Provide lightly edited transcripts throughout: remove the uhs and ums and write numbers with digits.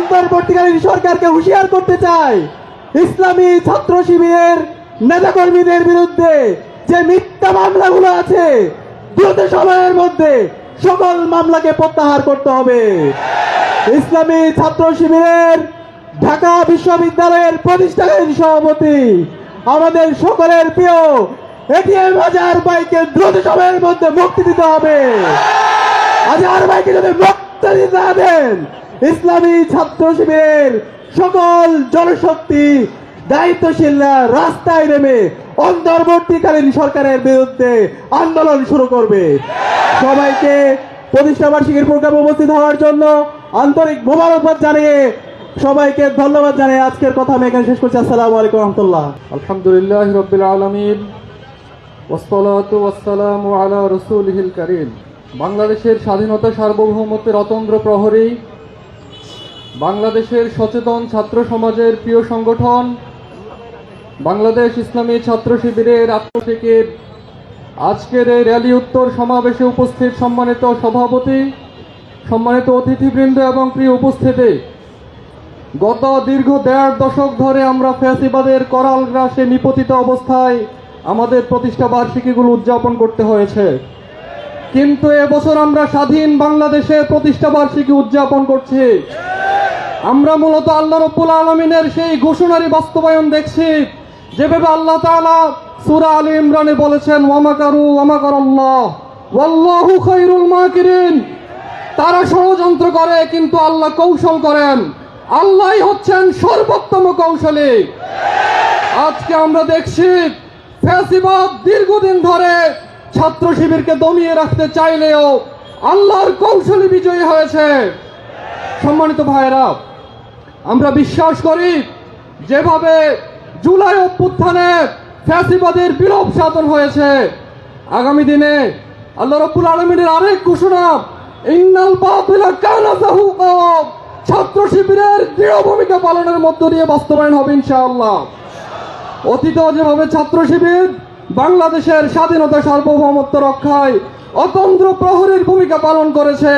অন্তর্বর্তীকালীন সরকারকে হুঁশিয়ার করতে চাই, ইসলামী ছাত্র শিবিরের নেতাকর্মীদের বিরুদ্ধে যে মিথ্যা মামলাগুলো আছে দ্রুত সময়ের মধ্যে সকল মামলাকে প্রত্যাহার করতে হবে। ইসলামী ছাত্র শিবিরের ঢাকা বিশ্ববিদ্যালয়ের প্রতিষ্ঠাকালীন সভাপতি আমাদের সকলের প্রিয় এটিএম আজহার ভাইকে দ্রুত সময়ের মধ্যে মুক্তি দিতে হবে। আজহার ভাইকে যদি মুক্তি দিতে না দেন, ইসলামী ছাত্র শিবিরের সকল জনশক্তি দায়িত্বশীলরা রাস্তায় নেমে অন্তর্বর্তীকালীন সরকারের বিরুদ্ধে আন্দোলন শুরু করবে। সবাইকে প্রতিষ্ঠা বার্ষিকীর প্রোগ্রামে উপস্থিত হওয়ার জন্য আন্তরিক মোবারকবাদ জানিয়ে সবাইকে ধন্যবাদ জানিয়ে আজকের কথা আমি এখানে শেষ করছি। আসসালামু আলাইকুম রহমতুল্লাহ। আলহামদুলিল্লাহ রাব্বিল আলামিন ওয়াসসালাতু ওয়াসসালামু আলা রাসূলিহিল কারীম। বাংলাদেশের স্বাধীনতা সার্বভৌমত্বের অতন্দ্র প্রহরী, বাংলাদেশের সচেতন ছাত্র সমাজের প্রিয় সংগঠন বাংলাদেশ ইসলামী ছাত্র শিবিরের আত্মশেখের আজকের এই র্যালি উত্তর সমাবেশে উপস্থিত সম্মানিত সভাপতি, সম্মানিত অতিথিবৃন্দ এবং প্রিয় উপস্থিতি, গত দীর্ঘ ১.৫ দশক ধরে আমরা ফ্যাসিবাদের করাল গ্রাসে নিপতিত অবস্থায় আমাদের প্রতিষ্ঠা বার্ষিকীগুলো উদযাপন করতে হয়েছে। কিন্তু এবছর আমরা স্বাধীন বাংলাদেশের প্রতিষ্ঠা বার্ষিকী উদযাপন করছি। আমরা মূলত আল্লাহ রাব্বুল আলামিনের সেই ঘোষণারই বাস্তবায়ন দেখছি, যেভাবে আল্লাহ তাআলা সূরা আলে ইমরানে বলেছেন, ওয়ামাকারু ওয়ামাকারাল্লাহ ওয়াল্লাহু খায়রুল মাকিরিন। তারা ষড়যন্ত্র করে কিন্তু আল্লাহ কৌশল করেন, আল্লাহই হচ্ছেন সর্বোত্তম কৌশলী। আজকে আমরা দেখছি ফ্যাসিবাদ দীর্ঘদিন ধরে ছাত্র শিবিরকে দমিয়ে রাখতে চাইলেও আল্লাহর কৌশলী বিজয়ী হয়েছে। সম্মানিত ভাইরা, আমরা বিশ্বাস করি যেভাবে জুলাই অভ্যুত্থানে ফ্যাসিবাদের বিলোপ সাধন হয়েছে, আগামী দিনে আল্লাহ রাব্বুল আলামিনের আরেক ঘোষণা, ইন্নাল বাতিলা কানা যাহুকা, ছাত্র শিবিরের দৃঢ় ভূমিকা পালনের মধ্য দিয়ে বাস্তবায়ন হবে ইনশাআল্লাহ। অতীতেও যেভাবে ছাত্র শিবির বাংলাদেশের স্বাধীনতা সার্বভৌমত্ব রক্ষায় অতন্দ্র প্রহরীর ভূমিকা পালন করেছে,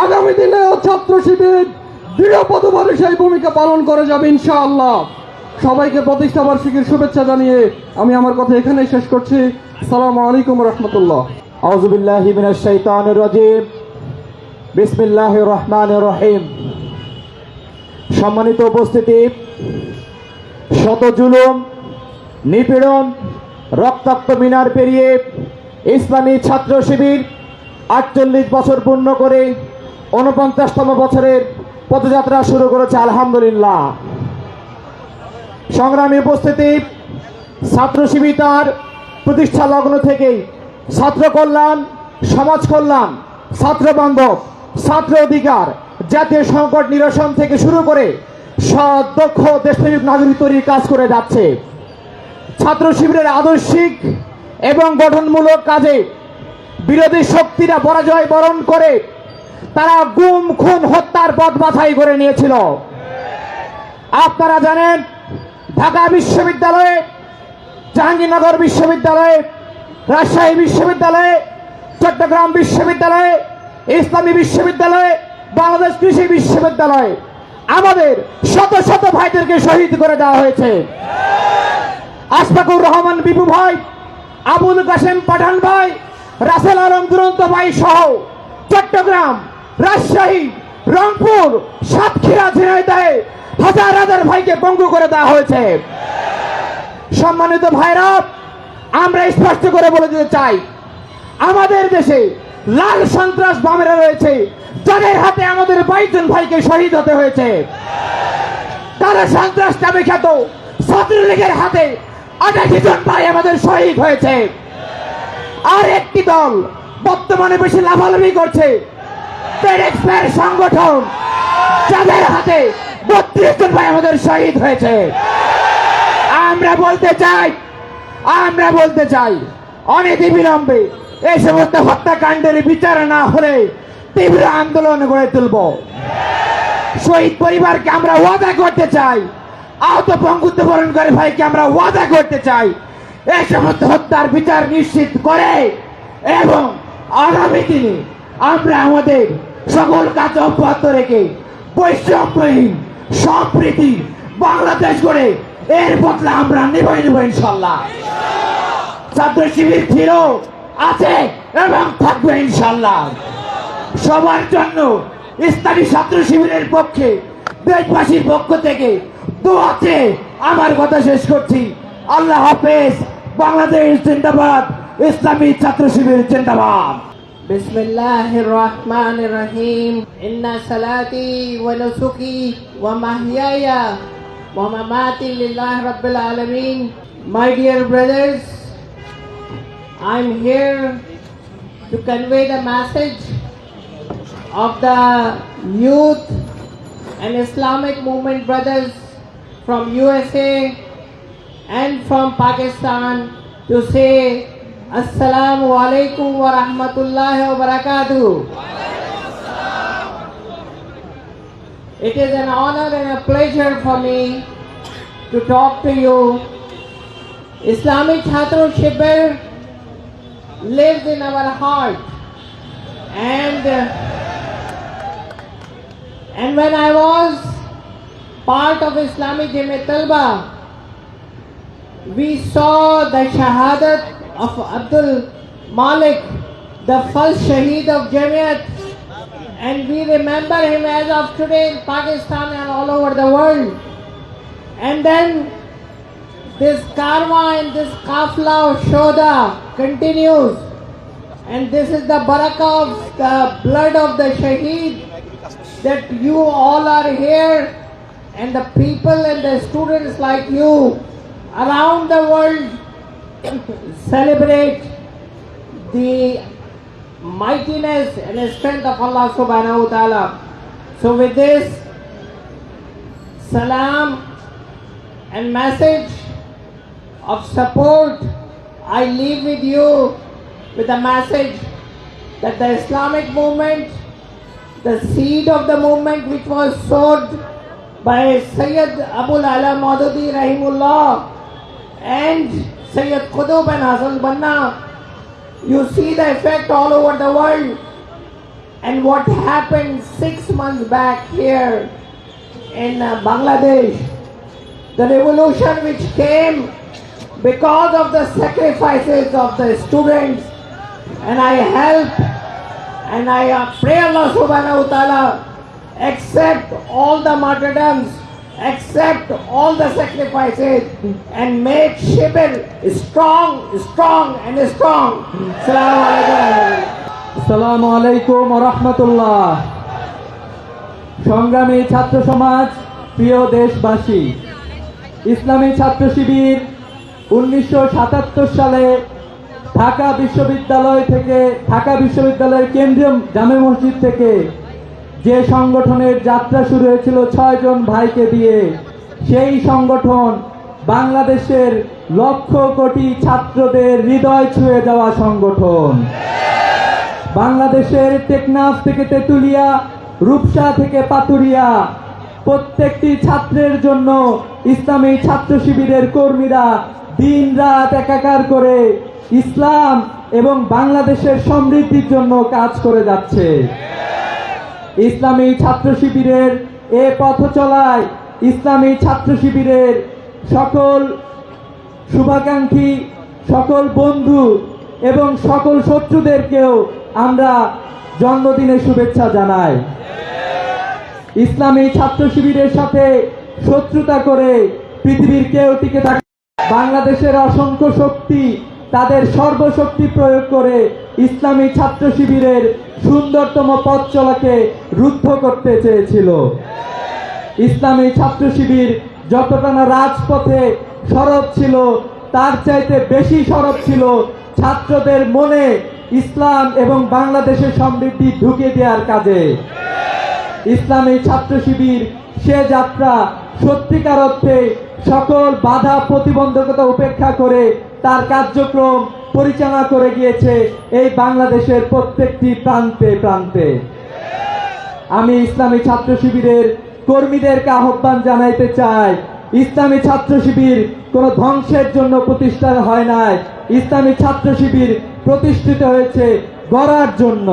আগামী দিনেও ছাত্র শিবির দৃঢ়পদভাবে সেই ভূমিকা পালন করে যাবে ইনশাআল্লাহ। সবাইকে প্রতিষ্ঠা বার্ষিকীর শুভেচ্ছা জানিয়ে আমি আমার কথা এখানেই শেষ করছি। আসসালামু আলাইকুম রহমতুল্লাহ। আউযু বিল্লাহি মিনাশ শাইতানির রাজিম। বিসমিল্লাহির রহমানির রহিম। সম্মানিত উপস্থিতি, শত জুলুম, নিপীড়ন, রক্তাক্ত মিনার পেরিয়ে ইসলামী ছাত্র শিবির ৪৮ বছর পূর্ণ করে ৪৯তম বছরের পদযাত্রা শুরু করেছে আলহামদুলিল্লাহ। সংগ্রামী উপস্থিতি, ছাত্র শিবির তার প্রতিষ্ঠা লগ্ন থেকেই ছাত্র কল্যাণ, সমাজ কল্যাণ, ছাত্র বান্ধব, ছাত্র অধিকার, জাতীয় সংকট নিরসন থেকে শুরু করে সৎ দক্ষ দেশপ্রেমিক নাগরিক তৈরির কাজ করে যাচ্ছে। ছাত্র শিবিরের আদর্শিক এবং গঠনমূলক কাজে বিরোধী শক্তিরা পরাজয় বরণ করে তারা গুম খুন হত্যার পথ বাছাই করে নিয়েছিল। আপনারা জানেন, ঢাকা বিশ্ববিদ্যালয়ে, জাহাঙ্গীরনগর বিশ্ববিদ্যালয়ে, রাজশাহী বিশ্ববিদ্যালয়ে, চট্টগ্রাম বিশ্ববিদ্যালয়ে, ইসলামী বিশ্ববিদ্যালয়ে, বাংলাদেশ কৃষি বিশ্ববিদ্যালয়ে আমাদের শত শত ভাইদেরকে শহীদ করে দেওয়া হয়েছে। আশফাকুর রহমান বিপু ভাই, আবুল কাসেম পাঠান ভাই, রাসেল আলম দুরন্ত ভাই সহ চট্টগ্রাম, রাজশাহী, রংপুর, সাতক্ষীরা, ঝিনাইদহে হাজার হাজার ভাইকে পঙ্গু করে দেওয়া হয়েছে। সম্মানিত ভাইরা, আমরা স্পষ্ট করে বলে দিতে চাই, আমাদের দেশে লাল সন্ত্রাস বামেরা রয়েছে, যাদের হাতে আমাদের 22 জন ভাইকে শহীদ হতে হয়েছে। তারা সন্ত্রাস নামে খ্যাত ছাত্রলীগের হাতে 28 জন ভাই আমাদের শহীদ হয়েছে। আর একটি দল বর্তমানে বেশি লাফালাফি করছে, পেরেক্সের সংগঠন, যাদের হাতে 32 জন ভাই আমাদের শহীদ হয়েছে। আমরা বলতে চাই অনতিবিলম্বে এই সমস্ত হত্যাকাণ্ডের বিচার না হলে তীব্র আন্দোলন গড়ে তুলব। শহীদ পরিবারকে আমরা ওয়াদা করতে চাই, আহত পঙ্গুত্ব বরণকারী ভাইকে আমরা ওয়াদা করতে চাই, এই সমস্ত হত্যার বিচার নিশ্চিত করে এবং আগামী দিনে আমরা আমাদের সকল কাজ অব্যাহত রেখে বৈষম্যহীন সম্প্রীতি বাংলাদেশ গড়ে এর বদলে আমরা নিবই নিব ইনশাল্লাহ। ছাত্র শিবির ছিল, আছে এবং থাকবে ইনশাল্লাহ। সবার জন্য ইসলামী ছাত্র শিবিরের পক্ষে দেশবাসীর পক্ষ থেকে দোয়াতে আমার কথা শেষ করছি। আল্লাহ হাফেজ। বাংলাদেশ জিন্দাবাদ, ইসলামী ছাত্র শিবির জিন্দাবাদ। بسم الله الرحمن الرحيم إن صلاتي ونسكي ومحياي ومماتي لله رب العالمين. My dear brothers, I'm here to convey the message of the youth and Islamic movement brothers from USA and from Pakistan to say Assalamu alaikum wa rahmatullahi wa barakatuh. It is an honor and a pleasure for me to talk to you. Islamic Chhatra Shibir lives in our heart, and when I was part of Islamic Jamiat Talba, we saw the shahadat of Abdul Malik, the first Shaheed of Jamiat, and we remember him as of today in Pakistan and all over the world. And then this karma and this kafla of Shoda continues, and this is the barakah of the blood of the Shaheed, that you all are here, and the people and the students like you around the world celebrate the mightiness and the strength of Allah subhanahu wa ta'ala. So with this salam and message of support, I leave with you with a message that the Islamic movement, the seed of the movement which was sowed by Sayyid Abul Ala Maududi Rahimullah and Sayyid Qutb and Hasan Banna, you see the effect all over the world. And what happened 6 months back here in Bangladesh, the revolution which came because of the sacrifices of the students, and I help and I pray Allah subhanahu wa ta'ala accept all the martyrdoms, accept all the sacrifices, and make Shibir strong and strong. Assalamu alaikum. আসসালামু আলাইকুম ওয়া রাহমাতুল্লাহ। সংগ্রামী ছাত্র সমাজ, প্রিয় দেশবাসী, ইসলামী ছাত্র শিবির 1977 সালে ঢাকা বিশ্ববিদ্যালয়ের কেন্দ্রীয় জামে মসজিদ থেকে যে সংগঠনের যাত্রা শুরু হয়েছিল 6 জন ভাইকে দিয়ে, সেই সংগঠন বাংলাদেশের লক্ষ কোটি ছাত্রদের হৃদয় ছুঁয়ে যাওয়া সংগঠন। বাংলাদেশের টেকনাফ থেকে তেতুলিয়া, রূপসা থেকে পাতুরিয়া, প্রত্যেকটি ছাত্রের জন্য ইসলামী ছাত্র শিবিরের কর্মীরা দিন রাত একাকার করে ইসলাম এবং বাংলাদেশের সমৃদ্ধির জন্য কাজ করে যাচ্ছে। ইসলামী ছাত্র শিবিরের এ পথ চলায় ইসলামী ছাত্র শিবিরের সকল শুভাকাঙ্ক্ষী, সকল বন্ধু এবং সকল শত্রুদেরকেও আমরা জন্মদিনের শুভেচ্ছা জানাই। ইসলামী ছাত্র শিবিরের সাথে শত্রুতা করে পৃথিবীর কেউ টিকে থাকে। বাংলাদেশের অসংখ্য শক্তি তাদের সর্বশক্তি প্রয়োগ করে ইসলামী ছাত্র শিবিরের সুন্দরতম পথ চলাকে রুদ্ধ করতে চেয়েছিল। ইসলামী ছাত্র শিবির যতটা না রাজপথে সরব ছিল, তার চাইতে বেশি সরব ছিল ছাত্রদের মনে ইসলাম এবং বাংলাদেশের সমৃদ্ধি ঢুকিয়ে দেওয়ার কাজে। ইসলামী ছাত্র শিবির সে যাত্রা সত্যিকার অর্থে সকল বাধা প্রতিবন্ধকতা উপেক্ষা করে তার কার্যক্রম পরিচালনা করে গিয়েছে এই বাংলাদেশের প্রত্যেকটি প্রান্তে প্রান্তে। আমি ইসলামী ছাত্র শিবিরের কর্মীদেরকে আহ্বান জানাইতে চাই, ইসলামী ছাত্র শিবির কোনো ধ্বংসের জন্য প্রতিষ্ঠা হয় নাই। ইসলামী ছাত্র শিবির প্রতিষ্ঠিত হয়েছে গড়ার জন্য।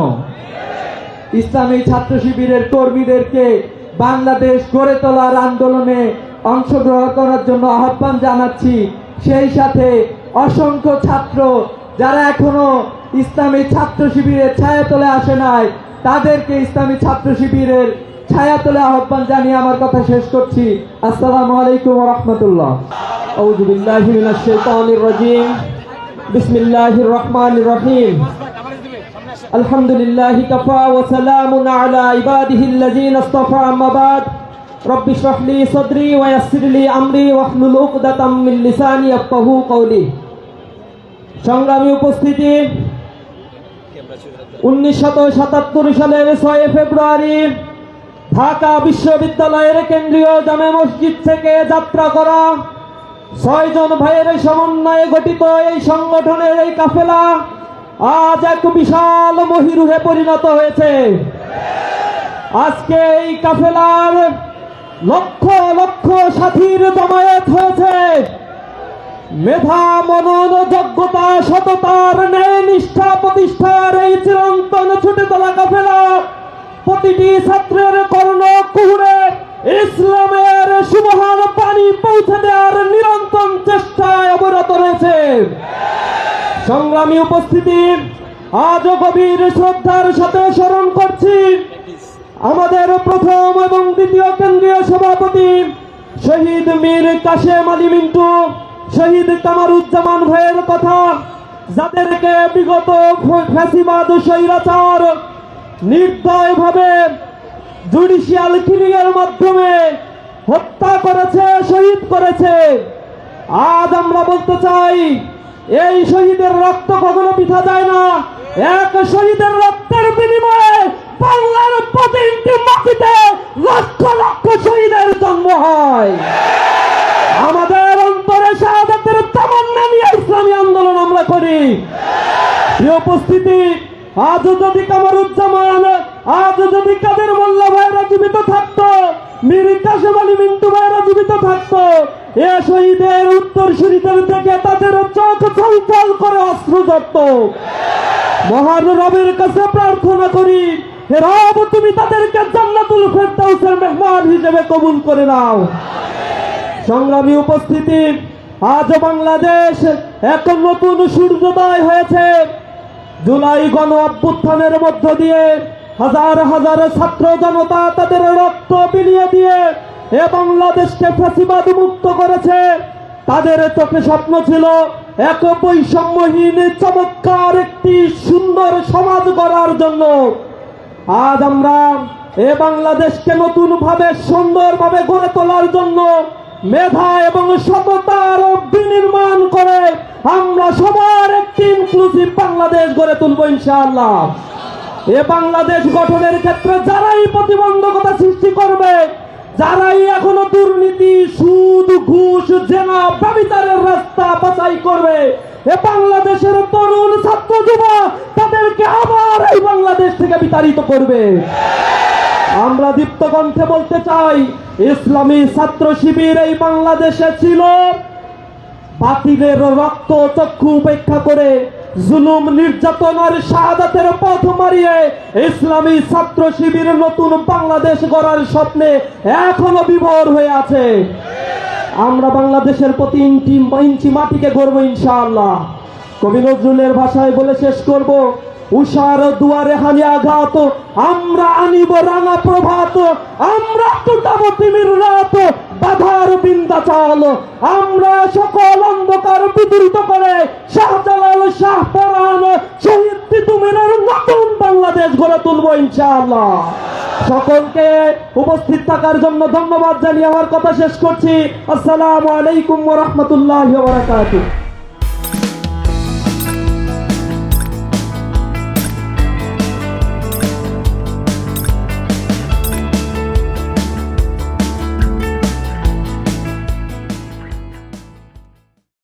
ইসলামী ছাত্র শিবিরের কর্মীদেরকে বাংলাদেশ গড়ে তোলার আন্দোলনে অংশগ্রহণ করার জন্য আহ্বান জানাচ্ছি। সেই সাথে অসংখ্য ছাত্র যারা এখনো ইসলামী ছাত্র শিবিরের ছায়াতলে আসে নাই, তাদেরকে ইসলামী ছাত্র শিবিরের ছায়াতলে আহ্বান জানিয়ে আমার কথা শেষ করছি। আসসালামু আলাইকুম ওয়া রাহমাতুল্লাহ। আউযু বিল্লাহি মিনাশ শাইতানির রাজীম। বিসমিল্লাহির রহমানির রহিম। আলহামদুলিল্লাহি কাফা ওয়া সালামুন আলা ইবাদিহিল্লাযিনা ইসতাফা, আম্মা বাদ। রব্বি ইশরাহ লি সাদরি ওয়া ইয়াসসির লি আমরি ওয়াহলুল উকদাতাম মিন লিসানি ইয়াফকাহু কওলি। সংগ্রামী উপস্থিতি, 1977 সালের 6 ফেব্রুয়ারি ঢাকা বিশ্ববিদ্যালয়ের কেন্দ্রীয় জামে মসজিদ থেকে যাত্রা করা 6 জন ভাইয়ের সমন্বয়ে গঠিত এই সংগঠনের এই কাফেলা আজ এক বিশাল মহিরুহে পরিণত হয়েছে। আজকে এই কাফেলার লক্ষ লক্ষ সাথীর জমায়েত হয়েছে। মেধা, মনন, যোগ্যতা, সততার, ন্যায় নিষ্ঠা প্রতিষ্ঠার এই চিরন্তন ছুটে চলা কাফেলা প্রতিটি ছাত্রের কর্ণ কুহুরে ইসলামের সুমহান বাণী পৌঁছে দেওয়ার নিরন্তর চেষ্টায় অবরত রয়েছে। সংগ্রামী উপস্থিতি, আজও গভীর শ্রদ্ধার সাথে স্মরণ করছি আমাদের প্রথম এবং দ্বিতীয় কেন্দ্রীয় সভাপতি শহীদ মীর কাশেম আলী মিন্টু, শহীদ কামারুজ্জামান ভাইয়ের কথা, যাদেরকে বিগত ফ্যাসিবাদ স্বৈরাচার নির্দয়ভাবে জুডিশিয়াল কিলিং এর মাধ্যমে হত্যা করেছে, শহীদ করেছে। আজ আমরা বলতে চাই, এই শহীদের রক্ত কখনো বৃথা যায় না। এক শহীদের রক্তের বিনিময়ে বাংলার প্রতিটি মাটিতে লক্ষ লক্ষ শহীদের জন্ম হয়। আমাদের অন্তরে শাহাদাতের তামান্না নিয়ে ইসলামী আন্দোলন আমরা করি। প্রিয় উপস্থিতি, আজ যদি কামারুজ্জামান, আজ যদি কাদের মোল্লা ভাইরা জীবিত থাকতো, মীর কাশেম আলী মিন্টু ভাইরা জীবিত থাকতো, এ শহীদের উত্তরসূরিদের থেকে তাদের চোখ ছলছল করে অশ্রু ঝরত। মহান রবের কাছে প্রার্থনা করি, হে রব, তুমি তাদেরকে জান্নাতুল ফেরদাউসের মেহমান হিসেবে কবুল করে নাও। সংগ্রামী উপস্থিতি, আজ বাংলাদেশ এক নতুন সূর্যোদয় হয়েছে। জুলাই গণ অভ্যুত্থানের মধ্য দিয়ে হাজার হাজার ছাত্র জনতা তাদের রক্ত বিলিয়ে দিয়ে এ বাংলাদেশকে ফ্যাসিবাদ মুক্ত করেছে। তাদের চোখে স্বপ্ন ছিল এক বৈষম্যহীন চমৎকার একটি সুন্দর সমাজ গড়ার জন্য। আজ আমরা এ বাংলাদেশকে নতুন ভাবে সুন্দরভাবে গড়ে তোলার জন্য মেধা এবং সততার বিনির্মাণ করে আমরা সবার একটি ইনক্লুসিভ বাংলাদেশ গড়ে তুলব ইনশাআল্লাহ। এ বাংলাদেশ গঠনের ক্ষেত্রে যারাই প্রতিবন্ধকতা সৃষ্টি করবে, যারাই এখনো দুর্নীতি, সুদ, ঘুষ, জেনা, ব্যভিচারের রাস্তা বাছাই করবে, এ বাংলাদেশের তরুণ ছাত্র যুবা তাদেরকে আবার এই বাংলাদেশ থেকে বিতাড়িত করবে। আমরা দীপ্ত কণ্ঠে বলতে চাই, ইসলামী ছাত্র শিবির এই বাংলাদেশে ছিল বাতিলের রক্ত চক্ষু উপেক্ষা করে জুলুম, নির্যাতন আর শাহাদাতের পথ মারিয়ে ইসলামী ছাত্র শিবির নতুন বাংলাদেশ গড়ার স্বপ্নে এখনো বিভোর হয়ে আছে। আমরা বাংলাদেশের প্রতি ইঞ্চি মাটিকে গড়ব ইনশাআল্লাহ। কবি নজরুলের ভাষায় বলে শেষ করব, উষার দুয়ারে হানি আঘাত, আমরা আনিব রাঙা প্রভাত, আমরা টুটাবো তিমির রাত, বাধার বিন্দাচাল, আমরা সকল অন্ধকার বিদূরিত করে শাহজালাল, শাহপরান, শহীদ তিতুমিরের নতুন বাংলাদেশ গড়ে তুলব ইনশাআল্লাহ। সকলকে উপস্থিত থাকার জন্য ধন্যবাদ জানিয়ে আমার কথা শেষ করছি। আসসালামু আলাইকুম ওয়া রাহমাতুল্লাহি ওয়া বারাকাতুহু।